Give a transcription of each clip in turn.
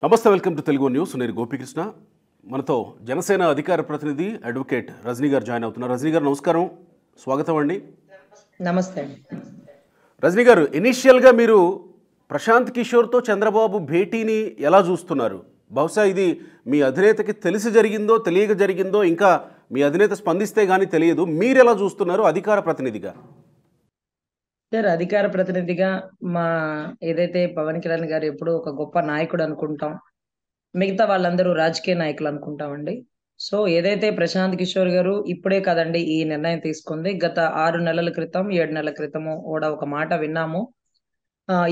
నమస్తే, welcome to Telugu news. నేను గోపికృష్ణ. మనతో జనసేన అధికార ప్రతినిధి అడ్వకేట్ రజనీ గారు జాయిన్ అవుతున్నారు. రజనీ గారు నమస్కారం, స్వాగతం అండి. నమస్తే. రజనీ గారు, ఇనీషియల్గా మీరు ప్రశాంత్ కిషోర్తో చంద్రబాబు భేటీని ఎలా చూస్తున్నారు? బహుశా ఇది మీ అధినేతకి తెలిసి జరిగిందో తెలియక జరిగిందో, ఇంకా మీ అధినేత స్పందిస్తే కానీ తెలియదు. మీరు ఎలా చూస్తున్నారు అధికార ప్రతినిధిగా? సార్, అధికార ప్రతినిధిగా మా ఏదైతే పవన్ కళ్యాణ్ గారు ఎప్పుడూ ఒక గొప్ప నాయకుడు అనుకుంటాం, మిగతా వాళ్ళందరూ రాజకీయ నాయకులు అనుకుంటామండి. సో ఏదైతే ప్రశాంత్ కిషోర్ గారు ఇప్పుడే కదండి ఈ నిర్ణయం తీసుకుంది, గత 6 నెలల క్రితం 7 నెలల క్రితము కూడా ఒక మాట విన్నాము.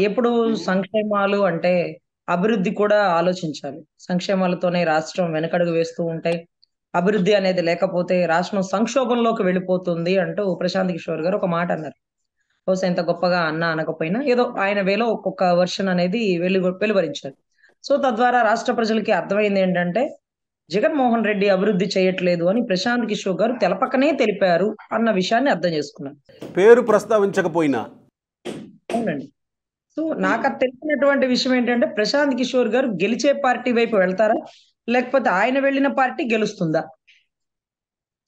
ఎప్పుడు సంక్షేమాలు అంటే అభివృద్ధి కూడా ఆలోచించాలి. సంక్షేమాలతోనే రాష్ట్రం వెనకడుగు వేస్తూ ఉంటే, అభివృద్ధి అనేది లేకపోతే రాష్ట్రం సంక్షోభంలోకి వెళ్ళిపోతుంది అంటూ ప్రశాంత్ కిషోర్ గారు ఒక మాట అన్నారు. బహుశా ఎంత గొప్పగా అన్నా అనకపోయినా ఏదో ఆయన వేలో ఒక్కొక్క వర్షన్ అనేది వెలువరించారు. సో తద్వారా రాష్ట్ర ప్రజలకి అర్థమైంది ఏంటంటే, జగన్మోహన్ రెడ్డి అభివృద్ధి చేయట్లేదు అని ప్రశాంత్ కిషోర్ గారు తెలపకనే తెలిపారు అన్న విషయాన్ని అర్థం చేసుకున్నాను. పేరు ప్రస్తావించకపోయినా. అవునండి. సో నాకు అది తెలిసినటువంటి విషయం ఏంటంటే, ప్రశాంత్ కిషోర్ గారు గెలిచే పార్టీ వైపు వెళ్తారా, లేకపోతే ఆయన వెళ్ళిన పార్టీ గెలుస్తుందా?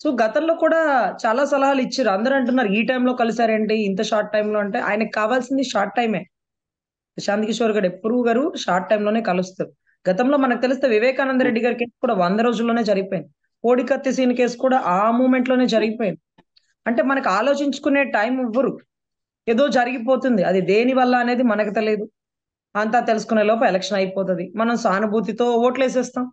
సో గతంలో కూడా చాలా సలహాలు ఇచ్చారు. అందరూ అంటున్నారు ఈ టైంలో కలిసారేంటి ఇంత షార్ట్ టైంలో అంటే, ఆయనకు కావాల్సింది షార్ట్ టైమే. ప్రశాంత్ కిషోర్ గారు ఎప్పుడు గారు షార్ట్ టైంలోనే కలుస్తారు. గతంలో మనకు తెలిస్తే వివేకానంద రెడ్డి గారి కేసు కూడా 100 రోజుల్లోనే జరిగిపోయింది. కోడికత్తి సీన్ కేసు కూడా ఆ మూమెంట్ లోనే జరిగిపోయింది. అంటే మనకు ఆలోచించుకునే టైం ఇవ్వరు. ఏదో జరిగిపోతుంది, అది దేని వల్ల అనేది మనకు తెలియదు. అంతా తెలుసుకునే లోపు ఎలక్షన్ అయిపోతుంది. మనం సానుభూతితో ఓట్లేసేస్తాం,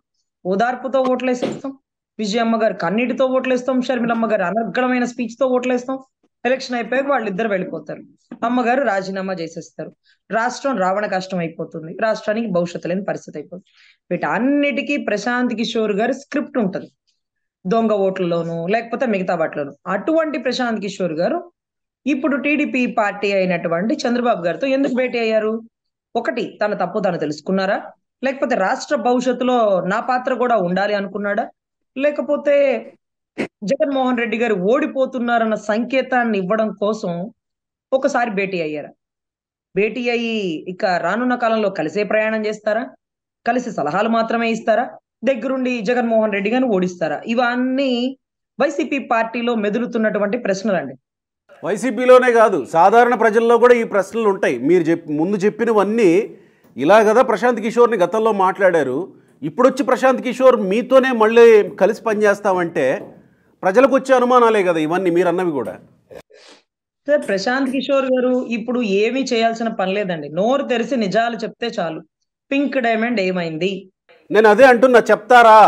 ఓదార్పుతో ఓట్లేసేస్తాం, విజయమ్మ గారు కన్నీటితో ఓట్లేస్తాం, షర్మిలమ్మ గారు అనర్గళమైన స్పీచ్ తో ఓట్లేస్తాం. ఎలక్షన్ అయిపోయాక వాళ్ళిద్దరు వెళ్ళిపోతారు. అమ్మగారు రాజీనామా చేసేస్తారు. రాష్ట్రం రావణ కష్టం అయిపోతుంది. రాష్ట్రానికి భవిష్యత్తు లేని పరిస్థితి అయిపోతుంది. వీటన్నిటికీ ప్రశాంత్ కిషోర్ గారి స్క్రిప్ట్ ఉంటది, దొంగ ఓట్లలోను లేకపోతే మిగతా వాటిలోను. అటువంటి ప్రశాంత్ కిషోర్ గారు ఇప్పుడు టీడీపీ పార్టీ అయినటువంటి చంద్రబాబు గారితో ఎందుకు భేటీ అయ్యారు? ఒకటి, తన తప్పు తాను తెలుసుకున్నారా, లేకపోతే రాష్ట్ర భవిష్యత్తులో నా పాత్ర కూడా ఉండాలి అనుకున్నాడా, లేకపోతే జగన్మోహన్ రెడ్డి గారు ఓడిపోతున్నారన్న సంకేతాన్ని ఇవ్వడం కోసం ఒకసారి భేటీ అయ్యారా? భేటీ అయ్యి ఇక రానున్న కాలంలో కలిసే ప్రయాణం చేస్తారా, కలిసి సలహాలు మాత్రమే ఇస్తారా, దగ్గరుండి జగన్మోహన్ రెడ్డి గారిని ఓడిస్తారా? ఇవన్నీ వైసీపీ పార్టీలో మెదులుతున్నటువంటి ప్రశ్నలండి. వైసీపీలోనే కాదు, సాధారణ ప్రజల్లో కూడా ఈ ప్రశ్నలు ఉంటాయి. మీరు ముందు చెప్పినవన్నీ ఇలా కదా ప్రశాంత్ కిషోర్ని గతంలో మాట్లాడారు. ఇప్పుడు వచ్చి ప్రశాంత్ కిషోర్ మీతోనే మళ్ళీ కలిసి పనిచేస్తామంటే ప్రజలకు వచ్చే అనుమానాలే కదా ఇవన్నీ మీరు అన్నవి కూడా. సార్, ప్రశాంత్ కిషోర్ గారు ఇప్పుడు ఏమీ చేయాల్సిన పని లేదండి. నోరు తెరిచి నిజాలు చెప్తే చాలు. పింక్ డైమండ్ ఏమైంది? నేను అదే అంటున్నా, చెప్తారా?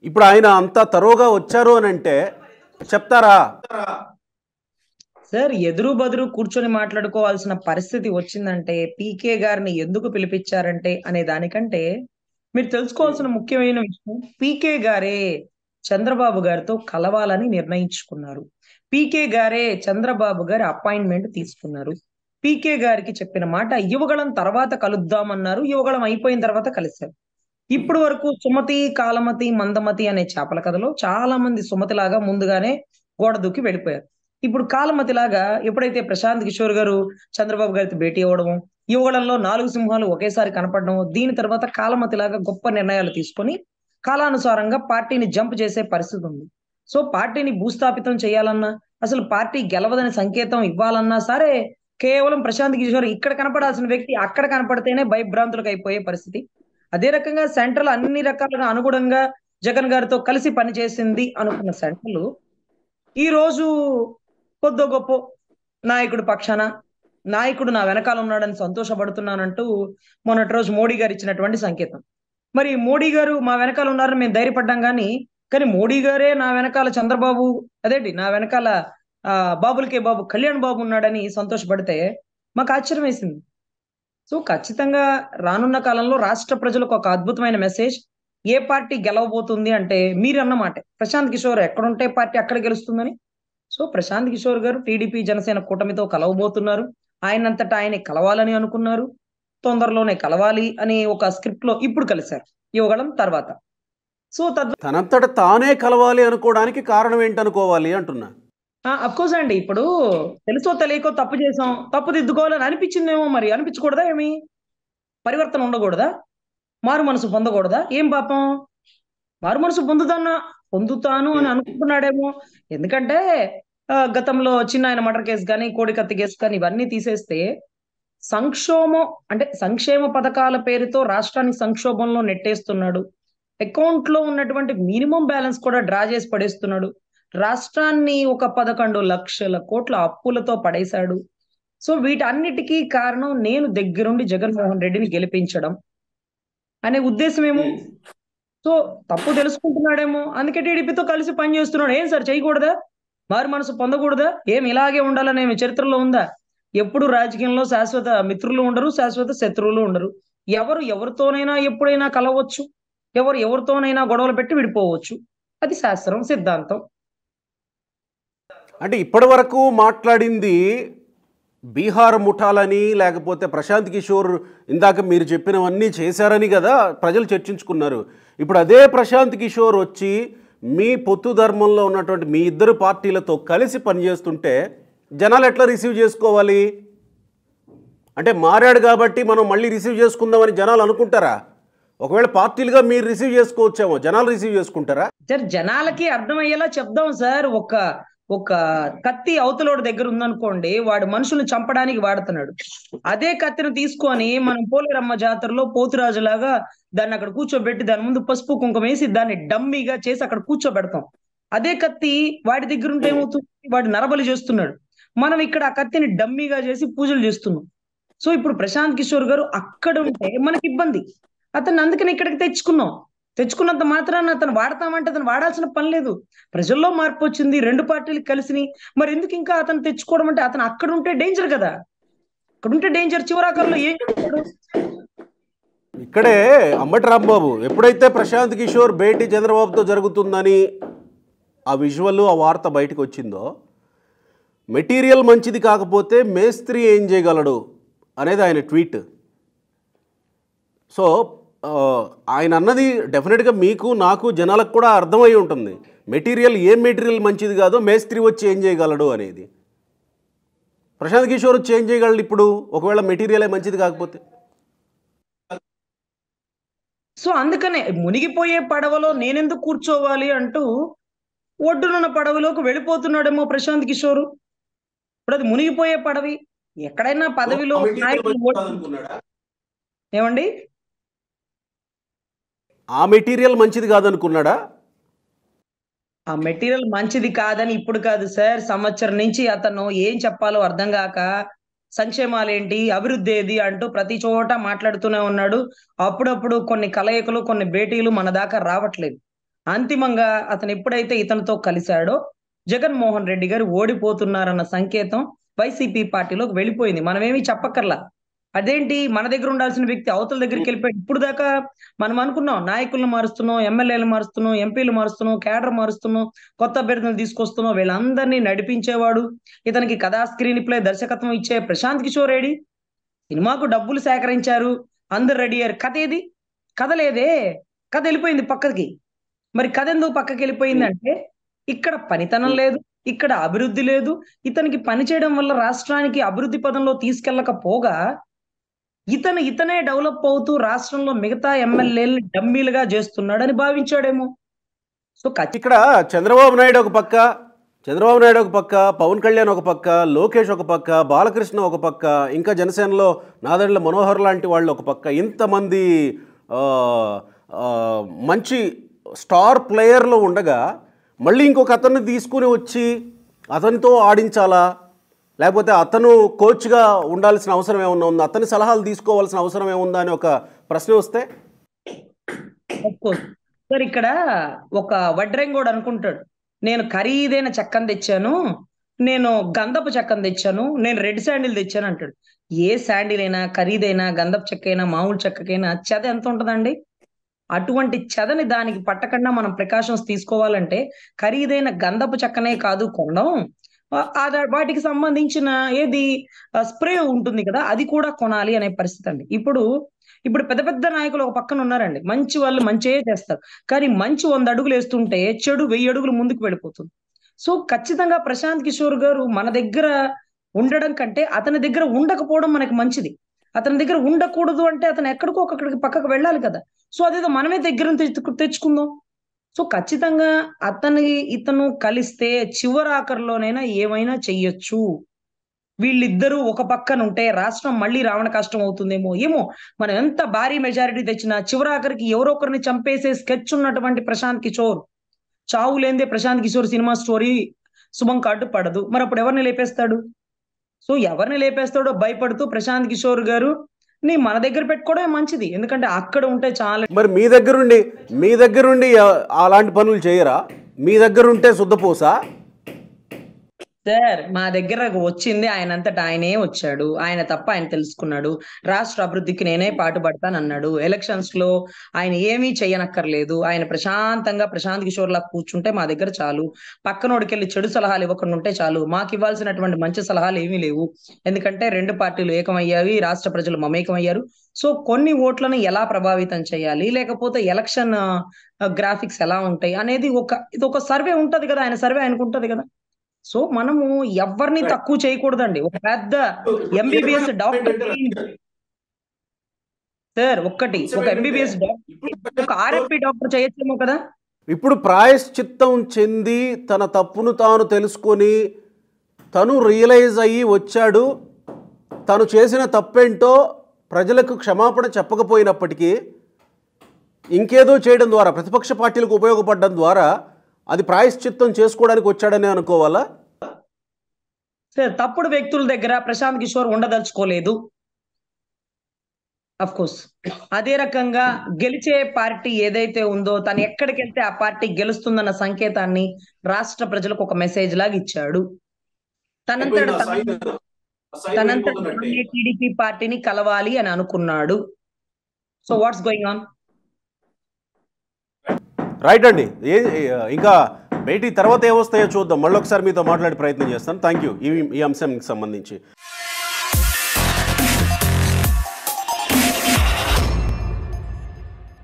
ఇప్పుడు ఆయన అంత తరోగా వచ్చారు అని అంటే చెప్తారా? సార్, ఎదురు బదురు కూర్చొని మాట్లాడుకోవాల్సిన పరిస్థితి వచ్చిందంటే పీకే గారిని ఎందుకు పిలిపించారంటే అనే దానికంటే మీరు తెలుసుకోవాల్సిన ముఖ్యమైన విషయం, పీకే గారే చంద్రబాబు గారితో కలవాలని నిర్ణయించుకున్నారు. పీకే గారే చంద్రబాబు గారి అపాయింట్మెంట్ తీసుకున్నారు. పీకే గారికి చెప్పిన మాట యువగళం తర్వాత కలుద్దామన్నారు. యువగళం అయిపోయిన తర్వాత కలిశారు. ఇప్పుడు వరకు సుమతి, కాలమతి, మందమతి అనే చేపల కథలో చాలా మంది సుమతిలాగా ముందుగానే గోడ దూకి వెళ్ళిపోయారు. ఇప్పుడు కాలమతిలాగా ఎప్పుడైతే ప్రశాంత్ కిషోర్ గారు చంద్రబాబు గారితో భేటీ అవ్వడము, యువగళంలో 4 సింహాలు ఒకేసారి కనపడడం, దీని తర్వాత కాలమతిలాగా గొప్ప నిర్ణయాలు తీసుకొని కాలానుసారంగా పార్టీని జంప్ చేసే పరిస్థితి ఉంది. సో పార్టీని భూస్థాపితం చేయాలన్నా, అసలు పార్టీ గెలవదని సంకేతం ఇవ్వాలన్నా సరే, కేవలం ప్రశాంత్ కిషోర్ ఇక్కడ కనపడాల్సిన వ్యక్తి అక్కడ కనపడితేనే భయభ్రాంతులకు అయిపోయే పరిస్థితి. అదే రకంగా సెంట్రల్ అన్ని రకాలుగా అనుగుణంగా జగన్ గారితో కలిసి పనిచేసింది అనుకున్న సెంట్రల్ ఈ రోజు కొద్దో గొప్ప నాయకుడు పక్షాన, నాయకుడు నా వెనకాల ఉన్నాడని సంతోషపడుతున్నానంటూ మొన్నటి రోజు మోడీ గారు ఇచ్చినటువంటి సంకేతం. మరి మోడీ గారు మా వెనకాల ఉన్నారని మేము ధైర్యపడ్డాం, కానీ మోడీ గారే నా వెనకాల చంద్రబాబు, అదేంటి నా వెనకాల బాబులకే బాబు కళ్యాణ్ బాబు ఉన్నాడని సంతోషపడితే మాకు ఆశ్చర్యం వేసింది. సో ఖచ్చితంగా రానున్న కాలంలో రాష్ట్ర ప్రజలకు ఒక అద్భుతమైన మెసేజ్. ఏ పార్టీ గెలవబోతుంది అంటే మీరు అన్నమాట, ప్రశాంత్ కిషోర్ ఎక్కడుంటే పార్టీ అక్కడ గెలుస్తుందని. సో ప్రశాంత్ కిషోర్ గారు టీడీపీ జనసేన కూటమితో కలవబోతున్నారు. ఆయనంతటా ఆయన కలవాలని అనుకున్నారు. తొందరలోనే కలవాలి అని ఒక స్క్రిప్ట్ లో ఇప్పుడు కలిశారు యువగళం తర్వాత. సో తనంతట తానే కలవాలి అనుకోవడానికి కారణం ఏంటనుకోవాలి అంటున్నా. అఫ్కోర్స్ అండి, ఇప్పుడు తెలుసో తెలియకో తప్పు చేసాం, తప్పు దిద్దుకోవాలని అనిపించిందేమో, మరి అనిపించకూడదా? ఏమి పరివర్తన ఉండకూడదా? మారు మనసు పొందకూడదా? ఏం పాపం? మారు మనసు పొందుతాను అని అనుకుంటున్నాడేమో. ఎందుకంటే గతంలో చిన్న ఆయన మర్డర్ కేసు కానీ, కోడికత్తి కేసు కానీ ఇవన్నీ తీసేస్తే సంక్షోభం అంటే సంక్షేమ పథకాల పేరుతో రాష్ట్రాన్ని సంక్షోభంలో నెట్టేస్తున్నాడు. అకౌంట్ లో ఉన్నటువంటి మినిమం బ్యాలెన్స్ కూడా డ్రా చేసి పడేస్తున్నాడు. రాష్ట్రాన్ని ఒక 11 లక్షల కోట్ల అప్పులతో పడేశాడు. సో వీటన్నిటికీ కారణం నేను దగ్గరుండి జగన్మోహన్ రెడ్డిని గెలిపించడం అనే ఉద్దేశమేమో. సో తప్పు తెలుసుకుంటున్నాడేమో, అందుకే టీడీపీతో కలిసి పనిచేస్తున్నాడు. ఏం సార్ చేయకూడదా? మారు మనసు పొందకూడదా? ఏం ఇలాగే ఉండాలని ఏమి చరిత్రలో ఉందా? ఎప్పుడు రాజకీయంలో శాశ్వత మిత్రులు ఉండరు, శాశ్వత శత్రువులు ఉండరు. ఎవరు ఎవరితోనైనా ఎప్పుడైనా కలవచ్చు, ఎవరు ఎవరితోనైనా గొడవలు పెట్టి విడిపోవచ్చు. అది శాస్త్రం, సిద్ధాంతం. అంటే ఇప్పటి వరకు మాట్లాడింది బీహార్ ముఠాలని, లేకపోతే ప్రశాంత్ కిషోర్ ఇందాక మీరు చెప్పినవన్నీ చేశారని కదా ప్రజలు చర్చించుకున్నారు. ఇప్పుడు అదే ప్రశాంత్ కిషోర్ వచ్చి మీ పొత్తు ధర్మంలో ఉన్నటువంటి మీ ఇద్దరు పార్టీలతో కలిసి పనిచేస్తుంటే జనాలు ఎట్లా రిసీవ్ చేసుకోవాలి? అంటే మారాడు కాబట్టి మనం మళ్ళీ రిసీవ్ చేసుకుందామని జనాలు అనుకుంటారా? ఒకవేళ పార్టీలుగా మీరు రిసీవ్ చేసుకోవచ్చేమో, జనాలు రిసీవ్ చేసుకుంటారా? సార్ జనాలకి అర్థమయ్యేలా చెప్దాం సార్. ఒక ఒక కత్తి అవతలోడి దగ్గర ఉందనుకోండి, వాడు మనుషుల్ని చంపడానికి వాడుతున్నాడు. అదే కత్తిని తీసుకొని మనం పోలేరమ్మ జాతరలో పోతురాజులాగా దాన్ని అక్కడ కూర్చోబెట్టి దాని ముందు పసుపు కుంకుమ వేసి దాన్ని డమ్మీగా చేసి అక్కడ కూర్చోబెడతాం. అదే కత్తి వాడి దగ్గర ఉంటే ఏమవుతుంది? వాడు నరబలి చేస్తున్నాడు. మనం ఇక్కడ ఆ కత్తిని డమ్మీగా చేసి పూజలు చేస్తున్నాం. సో ఇప్పుడు ప్రశాంత్ కిషోర్ గారు అక్కడ ఉంటే మనకి ఇబ్బంది. అతన్ని అందుకని ఇక్కడికి తెచ్చుకున్నంత మాత్రాన అతను వాడతామంటే అతను వాడాల్సిన పని లేదు. ప్రజల్లో మార్పు వచ్చింది, రెండు పార్టీలు కలిసినాయి. మరి ఎందుకు ఇంకా అతను తెచ్చుకోవడం? అంటే అతను అక్కడ ఉంటే డేంజర్ కదా. అక్కడ ఉంటే డేంజర్. చివరాకల్లో ఏం చేస్తాడు? ఇక్కడే అంబటి రాంబాబు ఎప్పుడైతే ప్రశాంత్ కిషోర్ భేటీ చంద్రబాబుతో జరుగుతుందని ఆ విజువల్ ఆ వార్త బయటకు వచ్చిందో, మెటీరియల్ మంచిది కాకపోతే మేస్త్రి ఏం చేయగలడు అనేది ఆయన ట్వీట్. సో ఆయన అన్నది డెఫినెట్గా మీకు నాకు జనాలకు కూడా అర్థమై ఉంటుంది. మెటీరియల్ ఏం మెటీరియల్ మంచిది కాదో మేస్త్రి వచ్చి ఏం చేయగలడు అనేది. ప్రశాంత్ కిషోర్ వచ్చి ఏం చేయగలడు ఇప్పుడు ఒకవేళ మెటీరియలే మంచిది కాకపోతే? సో అందుకనే మునిగిపోయే పడవలో నేనెందుకు కూర్చోవాలి అంటూ ఒడ్డునున్న పడవలోకి వెళ్ళిపోతున్నాడేమో ప్రశాంత్ కిషోర్. ఇప్పుడు అది మునిగిపోయే పడవి. ఎక్కడైనా పదవిలో నాయకులు ఏమండి ఆ మెటీరియల్ మంచిది కాదనుకున్నాడా? ఆ మెటీరియల్ మంచిది కాదని ఇప్పుడు కాదు సార్, సంవత్సరం నుంచి అతను ఏం చెప్పాలో అర్థం కాక సంక్షేమాలేంటి, అభివృద్ధి ఏది అంటూ ప్రతి చోట మాట్లాడుతూనే ఉన్నాడు. అప్పుడప్పుడు కొన్ని కలయికలు, కొన్ని భేటీలు మన దాకా రావట్లేదు. అంతిమంగా అతను ఎప్పుడైతే ఇతనితో కలిశాడో జగన్మోహన్ రెడ్డి గారు ఓడిపోతున్నారన్న సంకేతం వైసీపీ పార్టీలోకి వెళ్ళిపోయింది. మనమేమీ చెప్పక్కర్లా. అదేంటి మన దగ్గర ఉండాల్సిన వ్యక్తి అవతల దగ్గరికి వెళ్ళిపోయాడు. ఇప్పుడు దాకా మనం అనుకున్నాం నాయకులను మారుస్తున్నాం, ఎమ్మెల్యేలు మారుస్తున్నాం, ఎంపీలు మారుస్తున్నాం, కేడర్ మారుస్తున్నాం, కొత్త అభ్యర్థులను తీసుకొస్తున్నాం, వీళ్ళందరినీ నడిపించేవాడు, ఇతనికి కథా స్క్రీన్ ప్లే దర్శకత్వం ఇచ్చే ప్రశాంత్ కిషోర్ రెడ్డి. సినిమాకు డబ్బులు సేకరించారు, అందరు రెడీ అయ్యారు. కథ ఏది? కథ లేదే. కథ వెళ్ళిపోయింది పక్కకి. మరి కథ ఎందుకు పక్కకి వెళ్ళిపోయిందంటే ఇక్కడ పనితనం లేదు, ఇక్కడ అభివృద్ధి లేదు. ఇతనికి పని చేయడం వల్ల రాష్ట్రానికి అభివృద్ధి పదంలో తీసుకెళ్ళకపోగా ఇతనే డెవలప్ అవుతూ రాష్ట్రంలో మిగతా ఎమ్మెల్యేలని డమ్మీలుగా చేస్తున్నాడని భావించాడేమో. సో ఇక్కడ చంద్రబాబు నాయుడు ఒక పక్క, పవన్ కళ్యాణ్ ఒక పక్క, లోకేష్ ఒక పక్క, బాలకృష్ణ ఒక పక్క, ఇంకా జనసేనలో నాదెండ్ల మనోహర్ లాంటి వాళ్ళు ఒక పక్క, ఇంతమంది మంచి స్టార్ ప్లేయర్లు ఉండగా మళ్ళీ ఇంకొక అతన్ని తీసుకుని వచ్చి అతనితో ఆడించాలా, లేకపోతే అతను కోచ్గా ఉండాల్సిన అవసరం ఏమన్నా ఉందా, అతని సలహాలు తీసుకోవాల్సిన అవసరం ఏముందా అని ఒక ప్రశ్న వస్తే సార్ ఇక్కడ ఒక వడ్రంగోడు అనుకుంటాడు, నేను ఖరీదైన చెక్కను తెచ్చాను, నేను గంధపు చెక్కను తెచ్చాను, నేను రెడ్ శాండిల్ తెచ్చాను అంటాడు. ఏ శాండిల్ అయినా, ఖరీదైనా, గంధపు చెక్క అయినా, మామూలు చెక్కకైనా చెద ఎంత ఉంటుందండి? అటువంటి చెదని దానికి పట్టకుండా మనం ప్రికాషన్స్ తీసుకోవాలంటే ఖరీదైన గంధపు చెక్కనే కాదు కొనడం, వాటికి సంబంధించిన ఏది స్ప్రే ఉంటుంది కదా, అది కూడా కొనాలి అనే పరిస్థితి అండి. ఇప్పుడు పెద్ద పెద్ద నాయకులు ఒక పక్కన ఉన్నారండి, మంచి వాళ్ళు మంచే చేస్తారు, కానీ మంచి 100 అడుగులు వేస్తుంటే చెడు 1000 అడుగులు ముందుకు వెళ్ళిపోతుంది. సో ఖచ్చితంగా ప్రశాంత్ కిషోర్ గారు మన దగ్గర ఉండడం కంటే అతని దగ్గర ఉండకపోవడం మనకి మంచిది. అతని దగ్గర ఉండకూడదు అంటే అతను ఎక్కడికో అక్కడికి పక్కకు వెళ్ళాలి కదా. సో అదేదో మనమే దగ్గర తెచ్చుకుందాం. సో ఖచ్చితంగా ఇతను కలిస్తే చివరి ఆఖరిలోనైనా ఏమైనా చెయ్యొచ్చు. వీళ్ళిద్దరూ ఒక పక్కన ఉంటే రాష్ట్రం మళ్ళీ రావణ కష్టం అవుతుందేమో ఏమో. మనం ఎంత భారీ మెజారిటీ తెచ్చినా చివరాఖరికి ఎవరో ఒకరిని చంపేసే స్కెచ్ ఉన్నటువంటి ప్రశాంత్ కిషోర్, చావు లేందే ప్రశాంత్ కిషోర్ సినిమా స్టోరీ శుభం కార్డు పడదు. మరి అప్పుడు ఎవరిని లేపేస్తాడు? సో ఎవరిని లేపేస్తాడో భయపడుతూ ప్రశాంత్ కిషోర్ గారు ని మన దగ్గర పెట్టుకోవడమే మంచిది. ఎందుకంటే అక్కడ ఉంటే చాలా. మరి మీ దగ్గరుండి అలాంటి పనులు చేయరా? మీ దగ్గరుంటే శుద్ధపూసా? సార్ మా దగ్గర వచ్చింది ఆయనంతటా ఆయనే వచ్చాడు. ఆయన తప్ప ఆయన తెలుసుకున్నాడు. రాష్ట్ర అభివృద్ధికి నేనే పాటుపడతానన్నాడు. ఎలక్షన్స్ లో ఆయన ఏమీ చెయ్యనక్కర్లేదు. ఆయన ప్రశాంతంగా ప్రశాంత్ కిషోర్ లా కూర్చుంటే మా దగ్గర చాలు. పక్కనోడికెళ్ళి చెడు సలహాలు ఇవ్వకుండా ఉంటే చాలు. మాకు ఇవ్వాల్సినటువంటి మంచి సలహాలు ఏమీ లేవు. ఎందుకంటే రెండు పార్టీలు ఏకమయ్యాయి, రాష్ట్ర ప్రజలు మమేకమయ్యారు. సో కొన్ని ఓట్లను ఎలా ప్రభావితం చేయాలి, లేకపోతే ఎలక్షన్ గ్రాఫిక్స్ ఎలా ఉంటాయి అనేది ఇది ఒక సర్వే ఉంటది కదా. ఆయన సర్వే ఆయనకు ఉంటది కదా. సో మనము ఎవరిని తక్కువ చేయకూడదండి. ఒక పెద్ద ఎంబీబీఎస్ డాక్టర్ సార్, ఒక ఎంబీబీఎస్ డాక్టర్ ఒక ఆర్ఎంపీ డాక్టర్ చేయొచ్చేమో కదా. ఇప్పుడు ప్రాయశ్చిత్తం చెంది తన తప్పును తాను తెలుసుకొని తను రియలైజ్ అయ్యి వచ్చాడు. తను చేసిన తప్పేంటో ప్రజలకు క్షమాపణ చెప్పకపోయినప్పటికీ ఇంకేదో చేయడం ద్వారా, ప్రతిపక్ష పార్టీలకు ఉపయోగపడడం ద్వారా అది ప్రాయశ్చిత్తం చేసుకోవడానికి వచ్చాడని అనుకోవాలా? సార్ తప్పుడు వ్యక్తుల దగ్గర ప్రశాంత్ కిషోర్ ఉండదలుచుకోలేదు. అఫ్ కోర్స్ అదే రకంగా గెలిచే పార్టీ ఏదైతే ఉందో తను ఎక్కడికి వెళ్తే ఆ పార్టీ గెలుస్తుందన్న సంకేతాన్ని రాష్ట్ర ప్రజలకు ఒక మెసేజ్ లాగా ఇచ్చాడు. తనంతట టీడీపీ పార్టీని కలవాలి అని అనుకున్నాడు. So what's going on? Right అండి. ఇంకా భేటీ తర్వాత ఏమొస్తాయో చూద్దాం. మళ్ళీ ఒకసారి మీతో మాట్లాడే ప్రయత్నం చేస్తాను. థ్యాంక్ యూ ఈ అంశానికి సంబంధించి.